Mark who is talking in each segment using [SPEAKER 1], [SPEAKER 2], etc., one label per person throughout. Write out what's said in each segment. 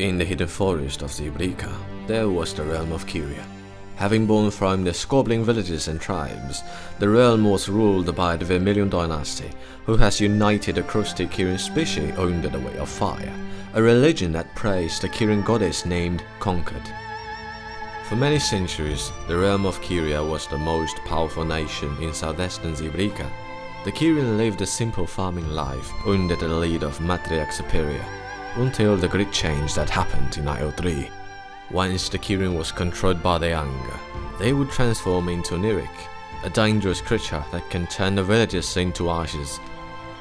[SPEAKER 1] In the hidden forest of Zybrika, there was the realm of Kiria. Having born from the squabbling villages and tribes, the realm was ruled by the Vermilion dynasty, who has united across the Kirian species under the Way of Fire, a religion that praised the Kirian goddess named Conquered. For many centuries, the realm of Kiria was the most powerful nation in southeastern Zybrika. The Kirian lived a simple farming life under the lead of matriarch Superior, until the great change that happened in Hoi4-EaW. Once the Kirian was controlled by their anger, they would transform into Nirik, a dangerous creature that can turn the villages into ashes.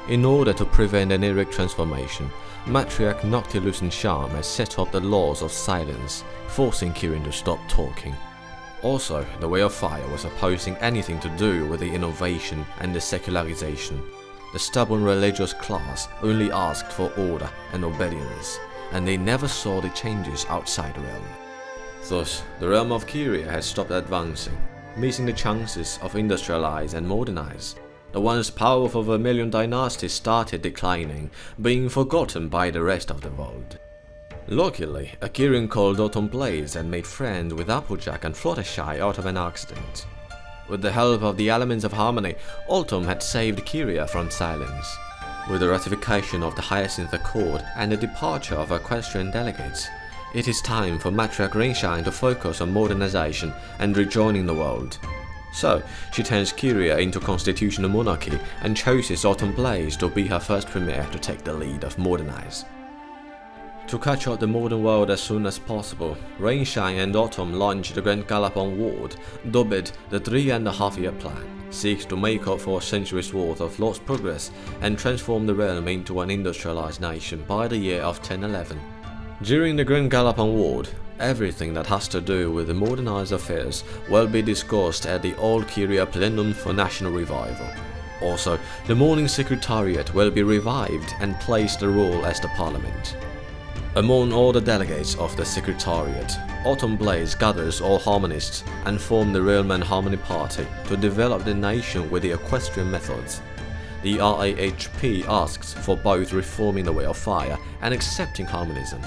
[SPEAKER 1] In order to prevent the Nirik transformation, Matriarch Noctilus and Charm had set up the laws of silence, forcing Kirian to stop talking. Also, the Way of Fire was opposing anything to do with the innovation and the secularization. The stubborn religious class only asked for order and obedience, and they never saw the changes outside the realm. Thus, the realm of Kiria had stopped advancing, missing the chances of industrialize and modernize. The once powerful Vermilion dynasty started declining, being forgotten by the rest of the world. Luckily, a Kirian called Autumn Blaze had made friends with Applejack and Fluttershy out of an accident. With the help of the elements of harmony, Autumn had saved Kiria from silence. With the ratification of the Hyacinth Accord and the departure of equestrian delegates, it is time for Matriarch Rainshine to focus on modernization and rejoining the world. So, she turns Kiria into constitutional monarchy and chooses Autumn Blaze to be her first premier to take the lead of modernize. To catch up the modern world as soon as possible, Rainshine and Autumn launched the Grand Gallup onward, dubbed the 3.5-year plan, seeks to make up for centuries worth of lost progress and transform the realm into an industrialized nation by the year of 1011. During the Grand Gallup onward, everything that has to do with the modernized affairs will be discussed at the Old Kiria Plenum for National Revival. Also, the Morning Secretariat will be revived and place the role as the Parliament. Among all the delegates of the Secretariat, Autumn Blaze gathers all harmonists and form the Realm and Harmony Party to develop the nation with the equestrian methods. The RAHP asks for both reforming the Way of Fire and accepting harmonism.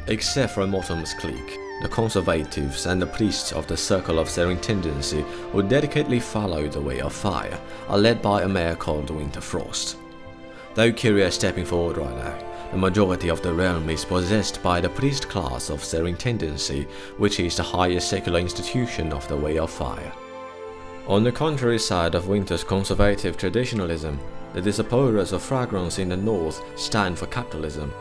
[SPEAKER 1] Except from Autumn's clique, the conservatives and the priests of the Circle of Superintendency who dedicatedly follow the Way of Fire are led by a mayor called Winterfrost. Though Kiria is stepping forward right now, the majority of the realm is possessed by the priest class of Superintendency, which is the highest secular institution of the Way of Fire. On the contrary side of Winter's conservative traditionalism, the disappointers of Fragrance in the north stand for capitalism.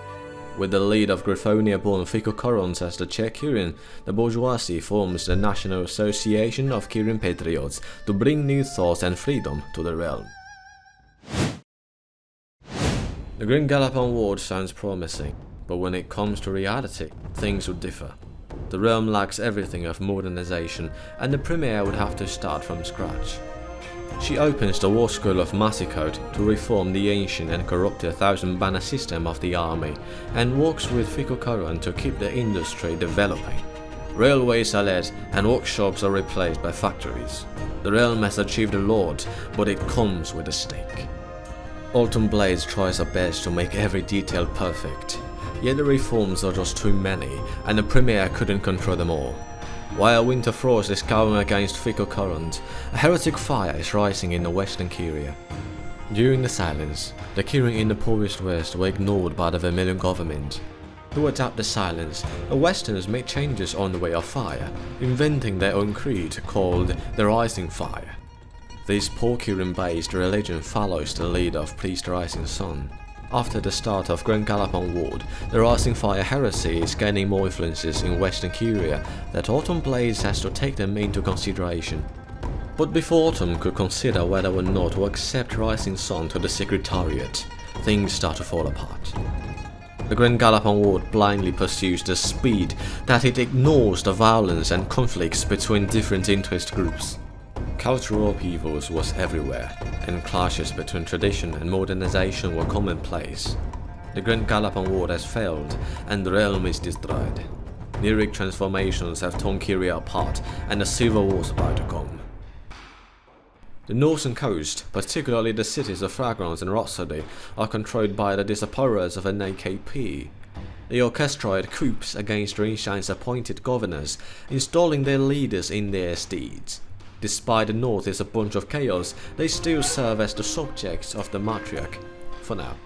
[SPEAKER 1] With the lead of Griffonia-born Hoi4-EaW as the chair Kirian, the bourgeoisie forms the National Association of Kirian Patriots to bring new thoughts and freedom to the realm. The Grand Gallup onward sounds promising, but when it comes to reality, things would differ. The realm lacks everything of modernization, and the premier would have to start from scratch. She opens the War School of Massicode to reform the ancient and corrupted 1000-banner system of the army, and works with Hoi4-EaW to keep the industry developing. Railways are led, and workshops are replaced by factories. The realm has achieved a lot, but it comes with a stake. Autumn Blaze tries her best to make every detail perfect, yet the reforms are just too many, and the premier couldn't control them all. While Winterfrost is cowering against Hoi4-EaW, a heretic fire is rising in the western Kiria. During the silence, the Kirian in the poorest west were ignored by the Vermilion government. To adapt the silence, the Westerns made changes on the Way of Fire, inventing their own creed called the Rising Fire. This poor Kirian-based religion follows the lead of Priest Rising Sun. After the start of Grand Gallup onward, the Rising Fire heresy is gaining more influences in Western Kiria that Autumn Blaze has to take them into consideration. But before Autumn could consider whether or not to accept Rising Sun to the Secretariat, things start to fall apart. The Grand Gallup onward blindly pursues the speed that it ignores the violence and conflicts between different interest groups. Cultural upheavals was everywhere, and clashes between tradition and modernization were commonplace. The Grand Gallup onward has failed, and the realm is destroyed. Lyric transformations have torn Kiria apart, and a civil war is about to come. The northern coast, particularly the cities of Fragrance and Rhapsody, are controlled by the disappearance of an AKP. They orchestrated coups against Rinshine's appointed governors, installing their leaders in their steads. Despite the North is a bunch of chaos, they still serve as the subjects of the matriarch, for now.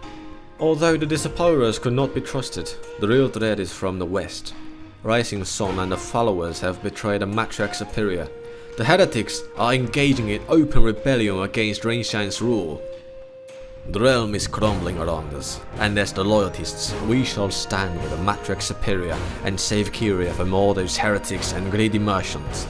[SPEAKER 1] Although the disappointers could not be trusted, the real threat is from the West. Rising Sun and the followers have betrayed the matriarch superior. The heretics are engaging in open rebellion against Rinshine's rule. The realm is crumbling around us, and as the loyalists, we shall stand with the matriarch superior and save Kiria from all those heretics and greedy merchants.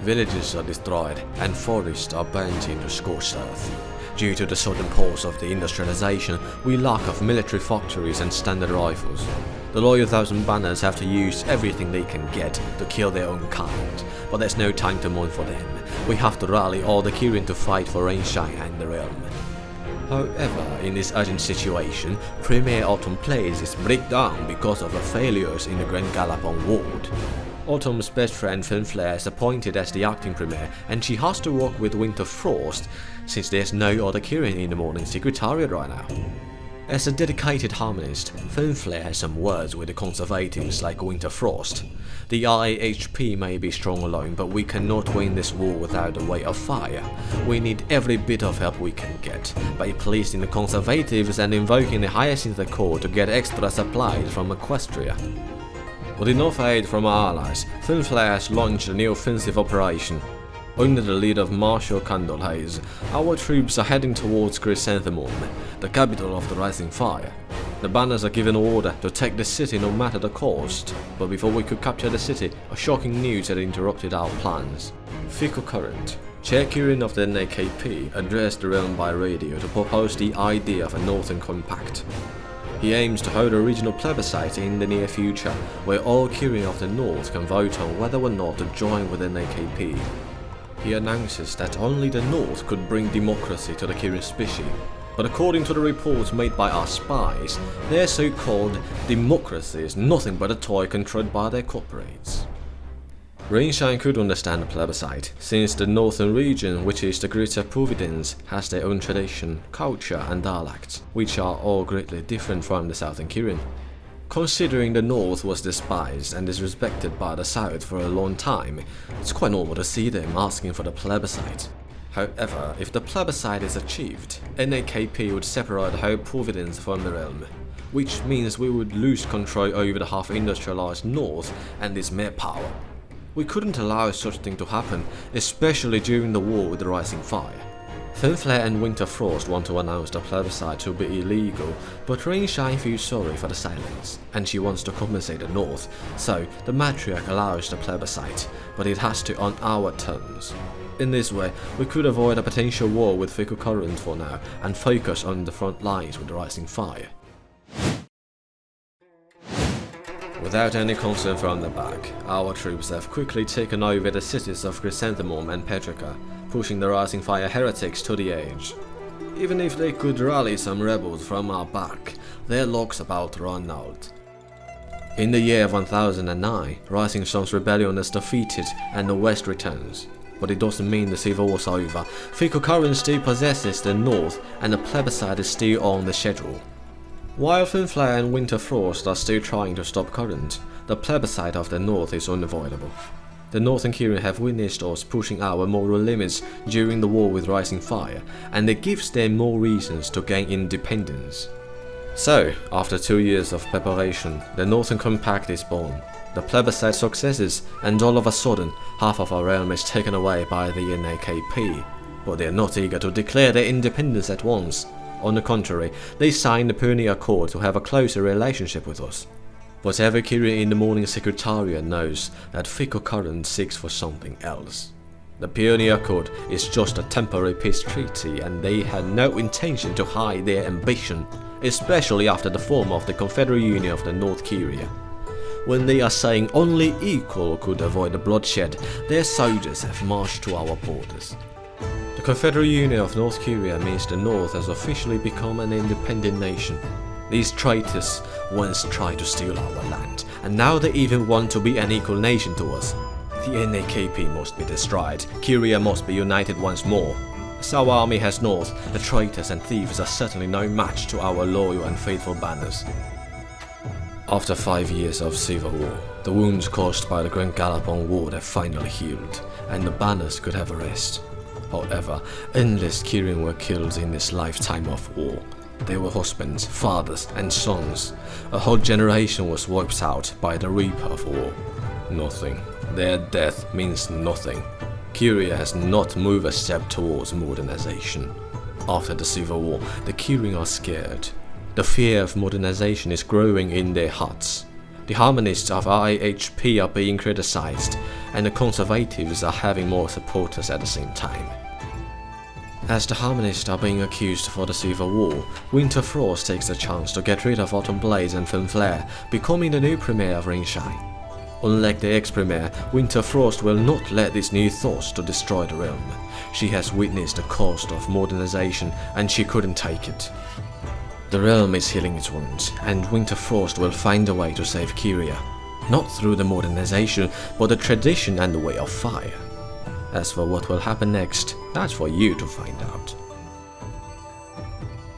[SPEAKER 1] Villages are destroyed, and forests are burnt into scorched earth. Due to the sudden pause of the industrialization, we lack of military factories and standard rifles. The loyal Thousand Banners have to use everything they can get to kill their own kind, but there's no time to mourn for them. We have to rally all the Kirian to fight for Rainshine and the realm. However, in this urgent situation, Premier Autumn Place break down because of the failures in the Grand Gallup on Ward. Autumn's best friend Finflair is appointed as the acting premier, and she has to work with Winter Frost since there's no other Kirian in the morning secretariat right now. As a dedicated harmonist, Finflair has some words with the conservatives like Winter Frost. The RAHP may be strong alone, but we cannot win this war without the weight of fire. We need every bit of help we can get, by pleasing the conservatives and invoking the Hyacinth Court to get extra supplies from Equestria. With enough aid from our allies, Finflair has launched a new offensive operation. Under the lead of Marshal Candlehaze, our troops are heading towards Chrysanthemum, the capital of the Rising Fire. The banners are given order to take the city no matter the cost, but before we could capture the city, a shocking news had interrupted our plans. Fico Current, Chair Kirian of the NAKP, addressed the realm by radio to propose the idea of a Northern Compact. He aims to hold a regional plebiscite in the near future, where all Kirian of the North can vote on whether or not to join with the NAKP. He announces that only the North could bring democracy to the Kirian species, but according to the reports made by our spies, their so-called democracy is nothing but a toy controlled by their corporates. Rainshine could understand the plebiscite, since the northern region, which is the Greater Providence, has their own tradition, culture and dialects, which are all greatly different from the southern Kirian. Considering the North was despised and disrespected by the South for a long time, it's quite normal to see them asking for the plebiscite. However, if the plebiscite is achieved, NAKP would separate the whole Providence from the realm, which means we would lose control over the half-industrialized North and its mere power. We couldn't allow such thing to happen, especially during the war with the Rising Fire. Finflair and Winter Frost want to announce the plebiscite to be illegal, but Rainshine feels sorry for the silence, and she wants to compensate the North, so the matriarch allows the plebiscite, but it has to on our terms. In this way, we could avoid a potential war with Fico Current for now, and focus on the front lines with the Rising Fire. Without any concern from the back, our troops have quickly taken over the cities of Chrysanthemum and Petrica, pushing the Rising Fire heretics to the edge. Even if they could rally some rebels from our back, their luck's about to run out. In the year 1009, Rising Sun's rebellion is defeated and the West returns. But it doesn't mean the civil war's over. Fico Current still possesses the North, and the plebiscite is still on the schedule. While Finflair and Winter Frost are still trying to stop Current, the plebiscite of the North is unavoidable. The Northern Kirian have witnessed us pushing our moral limits during the war with Rising Fire, and it gives them more reasons to gain independence. So, after 2 years of preparation, the Northern Compact is born. The plebiscite successes, and all of a sudden, half of our realm is taken away by the NAKP, but they are not eager to declare their independence at once. On the contrary, they signed the Pioneer Accord to have a closer relationship with us. But every Kiria in the morning secretariat knows that Fico Current seeks for something else. The Pioneer Accord is just a temporary peace treaty, and they had no intention to hide their ambition, especially after the form of the Confederate Union of the North Kiria. When they are saying only equal could avoid the bloodshed, their soldiers have marched to our borders. The Confederate Union of North Kiria means the North has officially become an independent nation. These traitors once tried to steal our land, and now they even want to be an equal nation to us. The NAKP must be destroyed, Kiria must be united once more. As our army has north, the traitors and thieves are certainly no match to our loyal and faithful banners. After 5 years of civil war, the wounds caused by the Grand Gallup on war have finally healed, and the banners could have a rest. However, endless Kirian were killed in this lifetime of war. They were husbands, fathers, and sons. A whole generation was wiped out by the reaper of war. Nothing. Their death means nothing. Kiria has not moved a step towards modernization. After the civil war, the Kirian are scared. The fear of modernization is growing in their hearts. The harmonists of IHP are being criticized, and the conservatives are having more supporters at the same time. As the harmonists are being accused for the civil war, Winter Frost takes the chance to get rid of Autumn Blaze and Film Flare, becoming the new premier of Ringshine. Unlike the ex-premier, Winter Frost will not let these new thoughts to destroy the realm. She has witnessed the cost of modernization and she couldn't take it. The realm is healing its wounds, and Winter Frost will find a way to save Kiria. Not through the modernization, but the tradition and the way of fire. As for what will happen next, that's for you to find out.